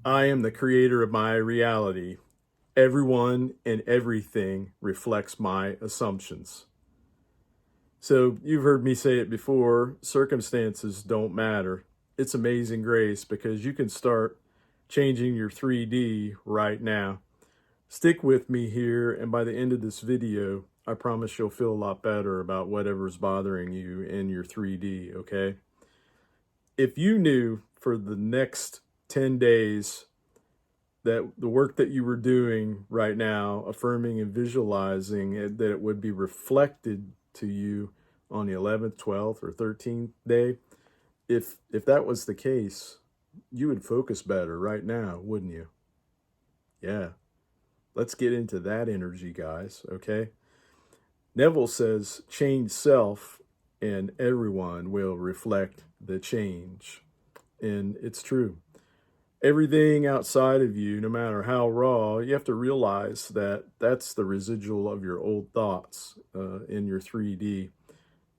I am the creator of my reality. Everyone and everything reflects my assumptions. So you've heard me say it before, circumstances don't matter. It's amazing grace because you can start changing your 3D right now. Stick with me here, and by the end of this video, I promise you'll feel a lot better about whatever's bothering you in your 3D, okay? If you knew for the next 10 days that the work that you were doing right now, affirming and visualizing it, that it would be reflected to you on the 11th, 12th, or 13th day, if that was the case, you would focus better right now, wouldn't you? Yeah. Let's get into that energy, guys, okay? Neville says, change self and everyone will reflect the change. And it's true. Everything outside of you, no matter how raw, you have to realize that that's the residual of your old thoughts in your 3D.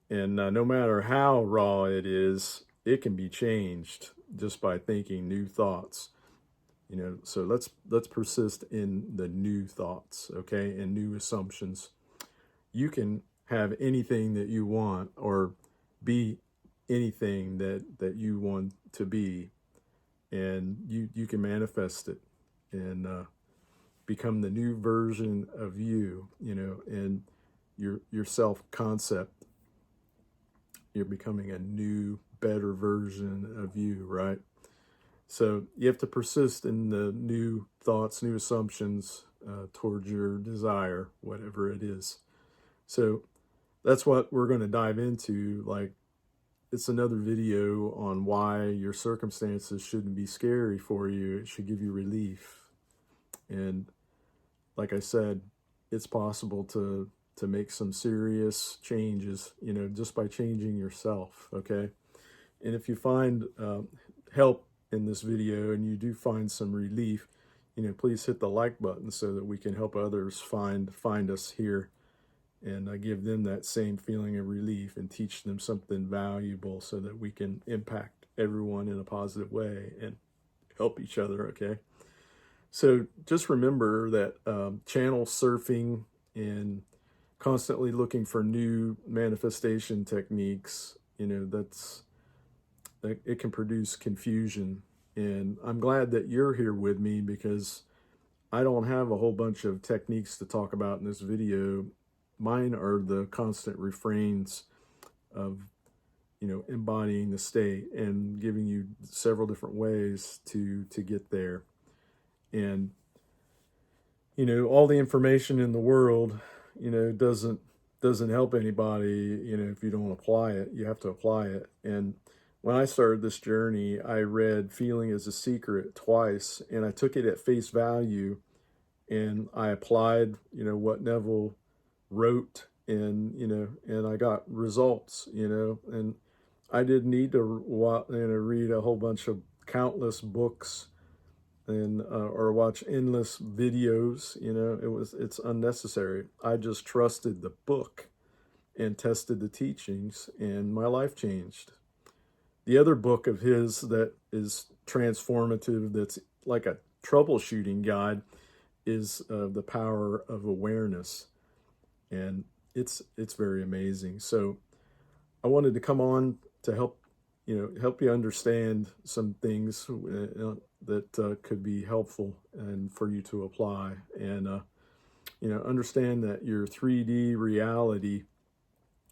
And no matter how raw it is, it can be changed just by thinking new thoughts. You know, so let's persist in the new thoughts, okay, and new assumptions. You can have anything that you want or be anything that you want to be, and you can manifest it and become the new version of you, you know, and your self concept. You're becoming a new, better version of you, right? So you have to persist in the new thoughts, new assumptions towards your desire, whatever it is. So that's what we're going to dive into. Like, it's another video on why your circumstances shouldn't be scary for you. It should give you relief. And like I said, it's possible to make some serious changes, you know, just by changing yourself, okay? And if you find help in this video and you do find some relief, you know, please hit the like button so that we can help others find us here, and give them that same feeling of relief and teach them something valuable so that we can impact everyone in a positive way and help each other, okay? So just remember that channel surfing and constantly looking for new manifestation techniques, you know, that it can produce confusion. And I'm glad that you're here with me because I don't have a whole bunch of techniques to talk about in this video. Mine are the constant refrains of, you know, embodying the state and giving you several different ways to get there. And, you know, all the information in the world, you know, doesn't help anybody, you know, if you don't apply it. You have to apply it. And when I started this journey, I read Feeling is a Secret twice, and I took it at face value, and I applied, you know, what Neville wrote, and, you know, and I got results, you know, and I didn't need to read a whole bunch of countless books and or watch endless videos, you know. It's unnecessary. I just trusted the book and tested the teachings, and my life changed. The other book of his that is transformative, that's like a troubleshooting guide, is The Power of Awareness, and it's very amazing. So I wanted to come on to help you understand some things that could be helpful and for you to apply, and you know, understand that your 3D reality,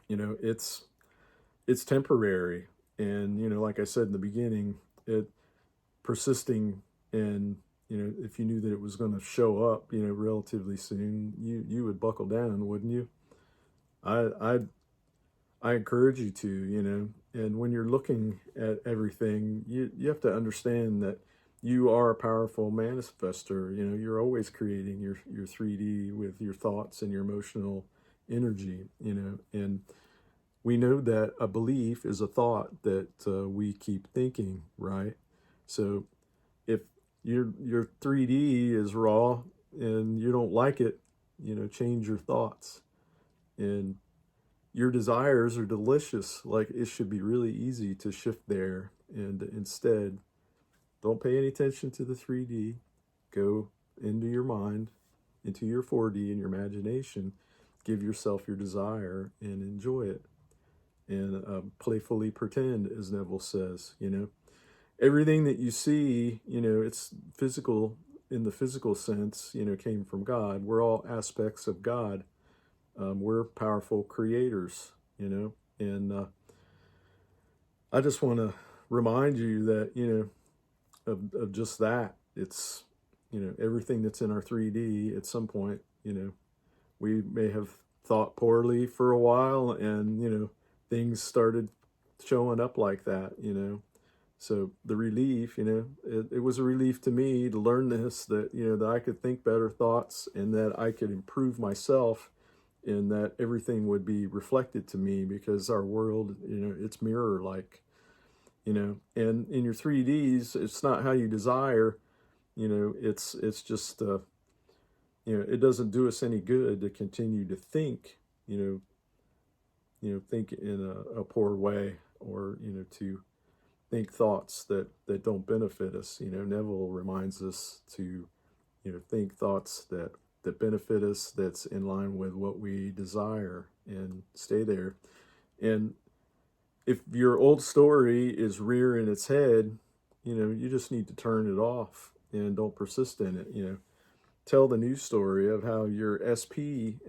you know, it's temporary. And, you know, like I said in the beginning, it persisting, and, you know, if you knew that it was going to show up, you know, relatively soon, you would buckle down, wouldn't you? I encourage you to, you know. And when you're looking at everything, you have to understand that you are a powerful manifester. You know, you're always creating your 3D with your thoughts and your emotional energy, you know. And we know that a belief is a thought that we keep thinking, right? So if your 3D is raw and you don't like it, you know, change your thoughts. And your desires are delicious. Like, it should be really easy to shift there and instead Don't pay any attention to the 3D. Go into your mind, into your 4D and your imagination. Give yourself your desire and enjoy it. And playfully pretend, as Neville says, everything that you see, it's physical in the physical sense, came from God. We're all aspects of God. We're powerful creators, and I just want to remind you that, of just that. It's, everything that's in our 3D at some point, we may have thought poorly for a while, and, things started showing up like that, So the relief, it was a relief to me to learn this, that, that I could think better thoughts and that I could improve myself, and that everything would be reflected to me, because our world, it's mirror-like, and in your 3Ds, it's not how you desire, it's just, it doesn't do us any good to continue to think, think in a poor way, or, to think thoughts that don't benefit us. Neville reminds us to, think thoughts that benefit us, that's in line with what we desire, and stay there. And if your old story is rearing its head, you just need to turn it off and don't persist in it. Tell the new story of how your SP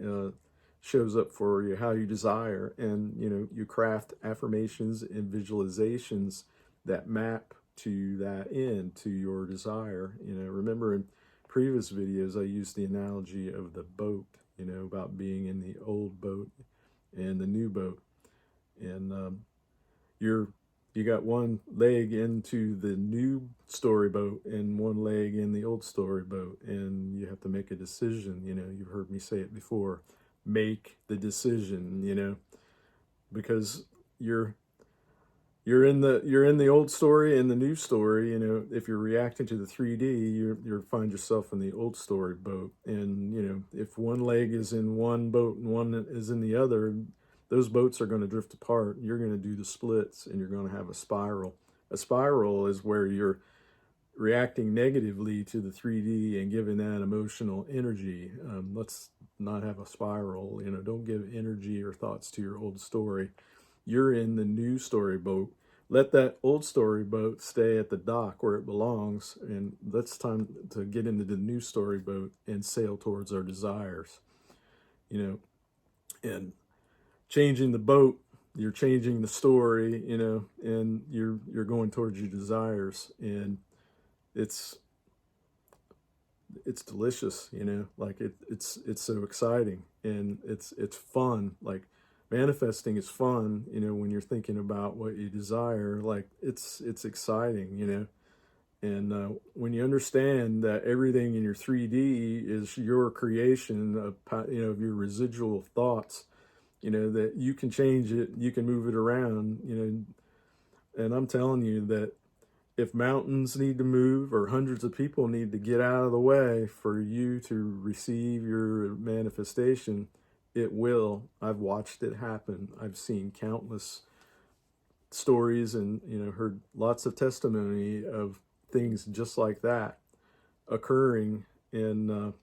shows up for you, how you desire, and you craft affirmations and visualizations that map to that end, to your desire. Remember in previous videos I used the analogy of the boat, about being in the old boat and the new boat, and you got one leg into the new story boat and one leg in the old story boat, and you have to make a decision. You've heard me say it before. Make the decision, because you're in the old story and the new story. If you're reacting to the 3D, you find yourself in the old story boat, and if one leg is in one boat and one is in the other, those boats are going to drift apart. You're going to do the splits, and you're going to have a spiral. A spiral is where you're reacting negatively to the 3D and giving that emotional energy. Let's not have a spiral. Don't give energy or thoughts to your old story. You're in the new story boat. Let that old story boat stay at the dock where it belongs, and it's time to get into the new story boat and sail towards our desires. And changing the boat, you're changing the story, and you're going towards your desires, and it's delicious, like it's so exciting, and it's fun. Like manifesting is fun, when you're thinking about what you desire. Like it's exciting, and when you understand that everything in your 3D is your creation of your residual thoughts, that you can change it, you can move it around, and I'm telling you that if mountains need to move, or hundreds of people need to get out of the way for you to receive your manifestation, it will. I've watched it happen. I've seen countless stories and, heard lots of testimony of things just like that occurring. And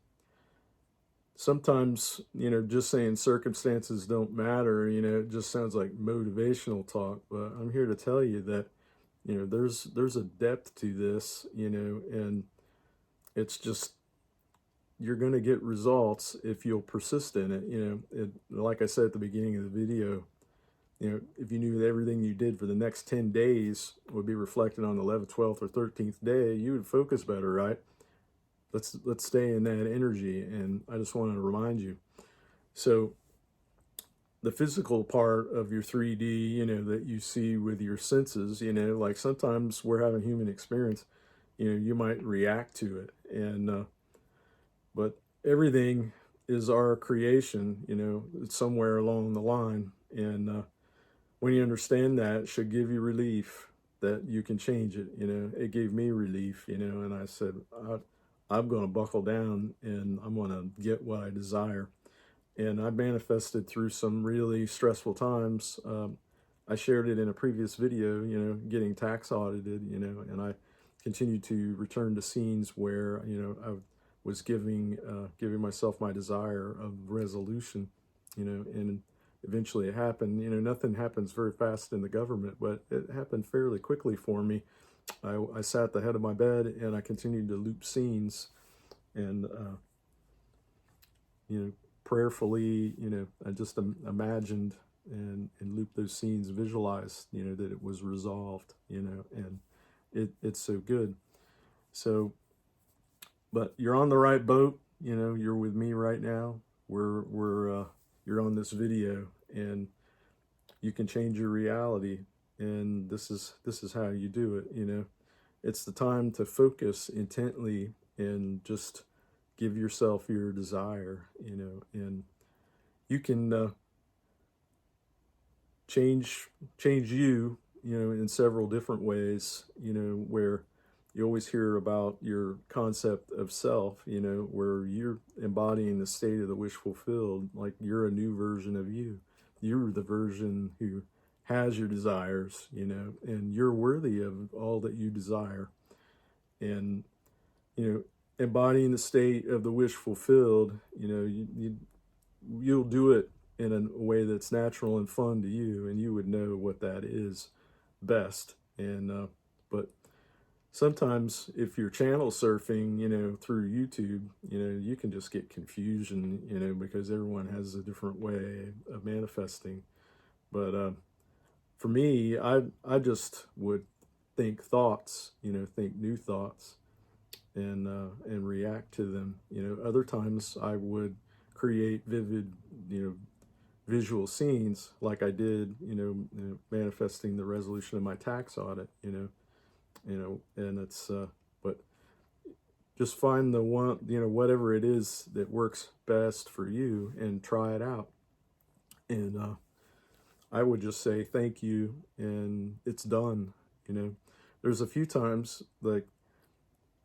sometimes, just saying circumstances don't matter, it just sounds like motivational talk. But I'm here to tell you that, there's a depth to this, and it's just, you're going to get results if you'll persist in it. Like I said at the beginning of the video, if you knew that everything you did for the next 10 days would be reflected on the 11th, 12th, or 13th day, you would focus better, right? Let's stay in that energy, and I just want to remind you. So the physical part of your 3D, that you see with your senses, like sometimes we're having human experience, you might react to it, and but everything is our creation, it's somewhere along the line, and when you understand that, it should give you relief that you can change it. It gave me relief, and I said, I'm going to buckle down and I'm going to get what I desire. And I manifested through some really stressful times. I shared it in a previous video, getting tax audited, and I continue to return to scenes where, I was giving myself my desire of resolution, and eventually it happened. Nothing happens very fast in the government, but it happened fairly quickly for me. I sat at the head of my bed and I continued to loop scenes, and prayerfully, I just imagined and looped those scenes, visualized, that it was resolved, and it's so good. So, but you're on the right boat. You're with me right now. You're on this video, and you can change your reality. And this is how you do it. It's the time to focus intently and just give yourself your desire. And you can change you, in several different ways. Where you always hear about your concept of self, where you're embodying the state of the wish fulfilled, like you're a new version of you. You're the version who has your desires, and you're worthy of all that you desire. And, embodying the state of the wish fulfilled, you'll do it in a way that's natural and fun to you, and you would know what that is best. And, but sometimes if you're channel surfing, through YouTube, you can just get confusion, because everyone has a different way of manifesting. But for me, I just would think thoughts, think new thoughts, and react to them. Other times I would create vivid, visual scenes, like I did, manifesting the resolution of my tax audit, and it's but just find the one, whatever it is that works best for you, and try it out. And I would just say thank you, and it's done. There's a few times, like,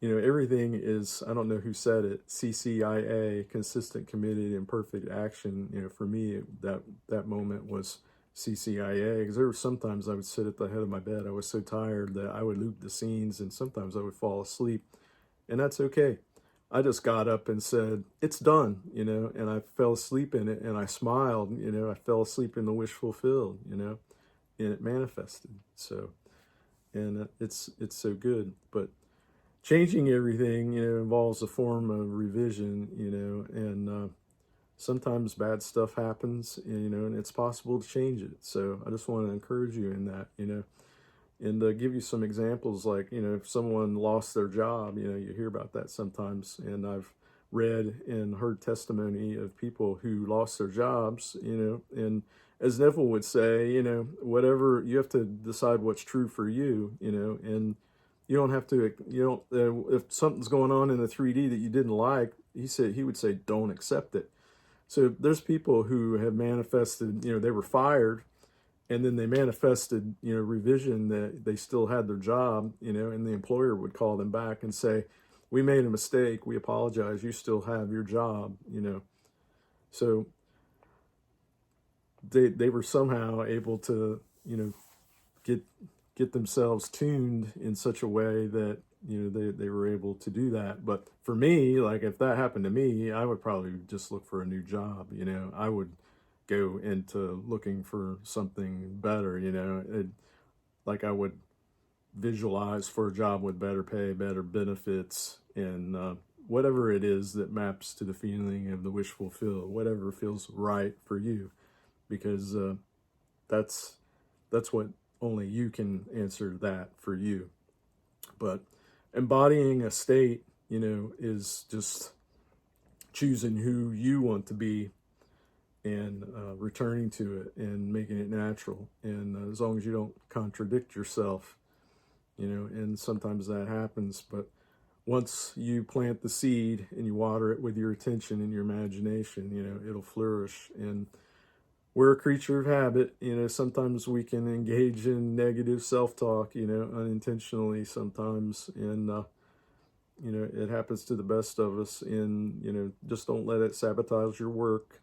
everything is, I don't know who said it, CCIA, consistent, committed, and perfect action. For me, that moment was CCIA, because there were sometimes I would sit at the head of my bed. I was so tired that I would loop the scenes, and sometimes I would fall asleep, and that's okay. I just got up and said, it's done, and I fell asleep in it, and I smiled, I fell asleep in the wish fulfilled, and it manifested. So, and it's so good. But changing everything, involves a form of revision, and sometimes bad stuff happens, and it's possible to change it. So I just want to encourage you in that, and give you some examples, like, if someone lost their job, you hear about that sometimes, and I've read and heard testimony of people who lost their jobs, and as Neville would say, whatever, you have to decide what's true for you, and you don't have to, if something's going on in the 3D that you didn't like, he would say, don't accept it. So there's people who have manifested, they were fired, and then they manifested, revision, that they still had their job, and the employer would call them back and say, we made a mistake, we apologize, you still have your job, So they were somehow able to, get themselves tuned in such a way that, they were able to do that. But for me, like, if that happened to me, I would probably just look for a new job. I would go into looking for something better, like I would visualize for a job with better pay, better benefits, and whatever it is that maps to the feeling of the wish fulfilled, whatever feels right for you, because that's what only you can answer that for you. But embodying a state, is just choosing who you want to be, and returning to it and making it natural. And as long as you don't contradict yourself, and sometimes that happens, but once you plant the seed and you water it with your attention and your imagination, it'll flourish. And we're a creature of habit. Sometimes we can engage in negative self-talk, unintentionally sometimes. And, it happens to the best of us. And, just don't let it sabotage your work.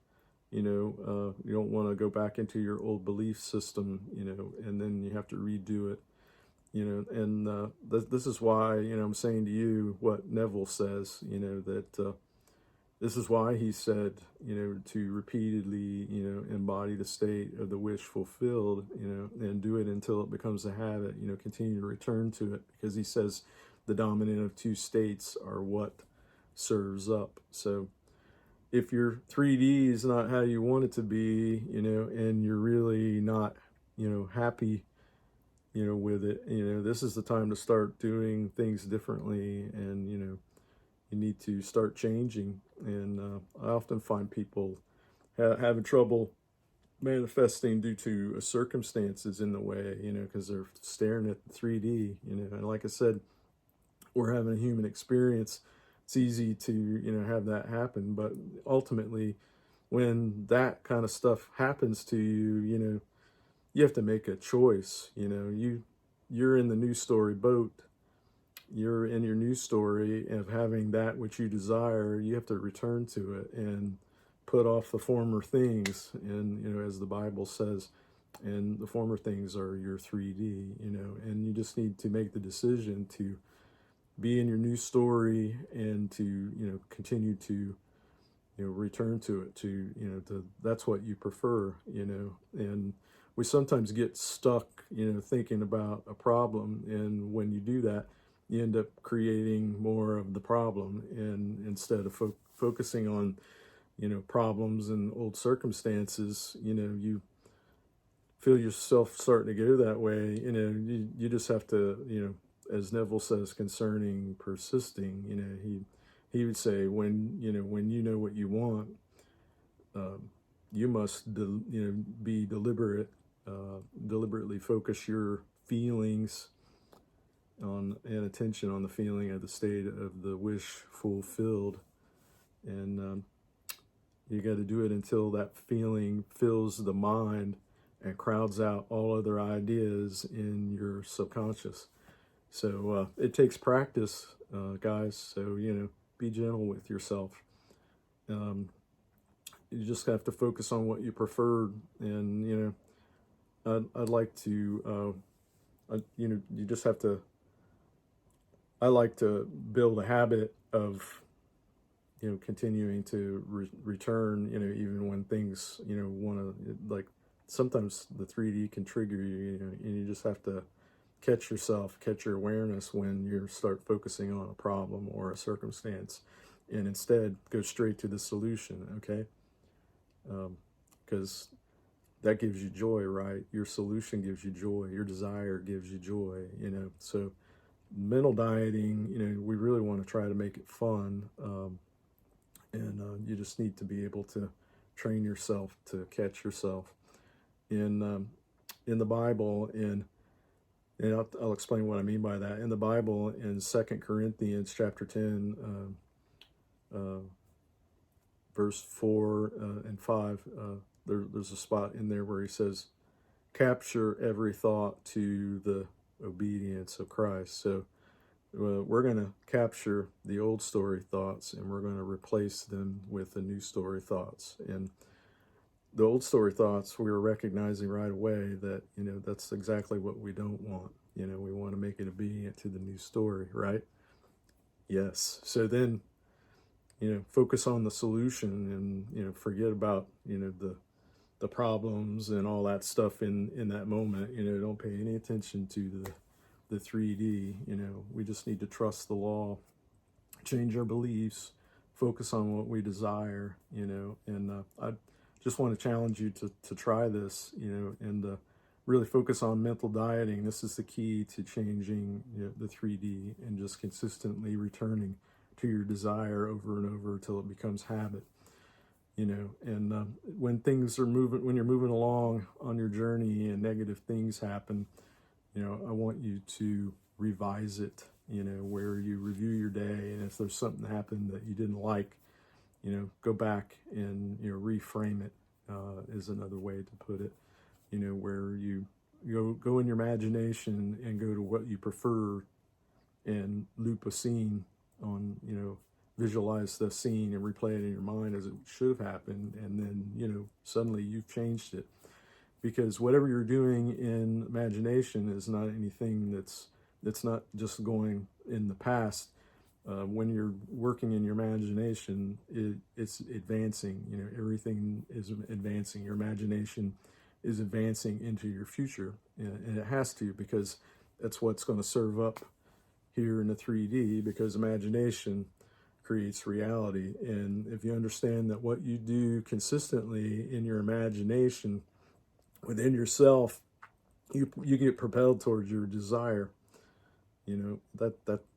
You don't want to go back into your old belief system, and then you have to redo it. and this is why, I'm saying to you what Neville says, that this is why he said, to repeatedly, embody the state of the wish fulfilled, and do it until it becomes a habit, continue to return to it, because he says the dominant of two states are what serves up. So if your 3D is not how you want it to be, and you're really not, happy, with it, this is the time to start doing things differently, and, you need to start changing. And I often find people having trouble manifesting due to circumstances in the way, because they're staring at the 3D, and like I said, we're having a human experience. It's easy to, have that happen, but ultimately when that kind of stuff happens to you, you have to make a choice. You're in the news story boat. You're in your news story of having that which you desire. You have to return to it and put off the former things. And, as the Bible says, and the former things are your 3D, and you just need to make the decision to be in your news story and to, continue to, return to it, that's what you prefer, and we sometimes get stuck, thinking about a problem. And when you do that, you end up creating more of the problem. And instead of focusing on, problems and old circumstances, you feel yourself starting to go that way. You just have to, as Neville says concerning persisting, he would say, when you know what you want, you must be deliberately focus your feelings on and attention on the feeling of the state of the wish fulfilled. And you got to do it until that feeling fills the mind and crowds out all other ideas in your subconscious. So it takes practice, guys. So, be gentle with yourself. You just have to focus on what you prefer. And, I'd like to, you just have to, I like to build a habit of, continuing to return, even when things, want to, like, sometimes the 3D can trigger you, and you just have to catch yourself, catch your awareness when you start focusing on a problem or a circumstance, and instead go straight to the solution, okay? Because that gives you joy, right? Your solution gives you joy. Your desire gives you joy, So mental dieting, we really want to try to make it fun. And you just need to be able to train yourself to catch yourself in the Bible. And I'll explain what I mean by that. In the Bible, in 2 Corinthians chapter 10, verse 4 and 5, there's a spot in there where he says, capture every thought to the obedience of Christ. So we're going to capture the old story thoughts, and we're going to replace them with the new story thoughts. And the old story thoughts, we were recognizing right away that, that's exactly what we don't want. We want to make it obedient to the new story, right? Yes. So then, focus on the solution, and, forget about, the problems and all that stuff in that moment. Don't pay any attention to the 3D. We just need to trust the law, change our beliefs, focus on what we desire, and I just want to challenge you to try this, and really focus on mental dieting. This is the key to changing the 3D, and just consistently returning to your desire over and over until it becomes habit. And when things are moving, when you're moving along on your journey and negative things happen, I want you to revise it, where you review your day, and if there's something that happened that you didn't like, go back and, reframe it, is another way to put it, where you go in your imagination and go to what you prefer and loop a scene on, visualize the scene and replay it in your mind as it should have happened, and then, suddenly you've changed it. because whatever you're doing in imagination is not anything that's not just going in the past. When you're working in your imagination, it's advancing. You know, everything is advancing. Your imagination is advancing into your future, and it has to, because that's what's going to serve up here in the 3D, because imagination creates reality. And if you understand that what you do consistently in your imagination within yourself, you get propelled towards your desire. You know,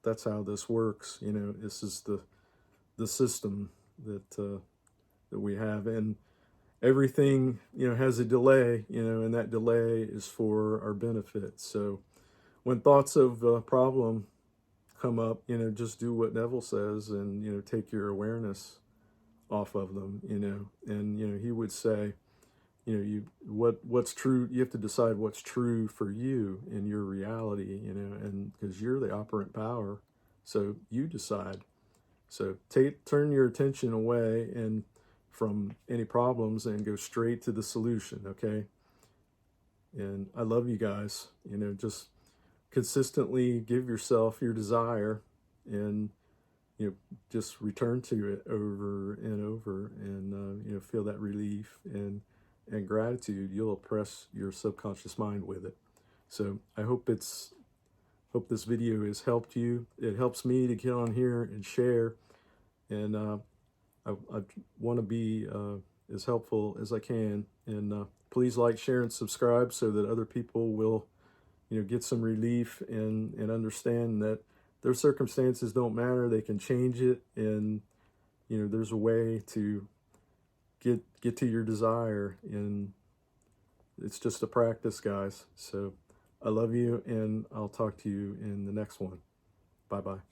that's how this works. You know, this is the system that we have, and everything, you know, has a delay. You know, and that delay is for our benefit. So when thoughts of a problem come up, you know, just do what Neville says, and, you know, take your awareness off of them. You know, and, you know, he would say, you know, what's true, you have to decide what's true for you in your reality, you know, and because you're the operant power, so you decide. So turn your attention away and from any problems and go straight to the solution. Okay. And I love you guys. You know, just consistently give yourself your desire, and, you know, just return to it over and over, and you know, feel that relief and gratitude. You'll oppress your subconscious mind with it. So I hope this video has helped you. It helps me to get on here and share, and I want to be as helpful as I can. And please like, share, and subscribe so that other people will, you know, get some relief and understand that their circumstances don't matter. They can change it, and, you know, there's a way to get to your desire, and it's just a practice, guys. So I love you, and I'll talk to you in the next one. Bye-bye.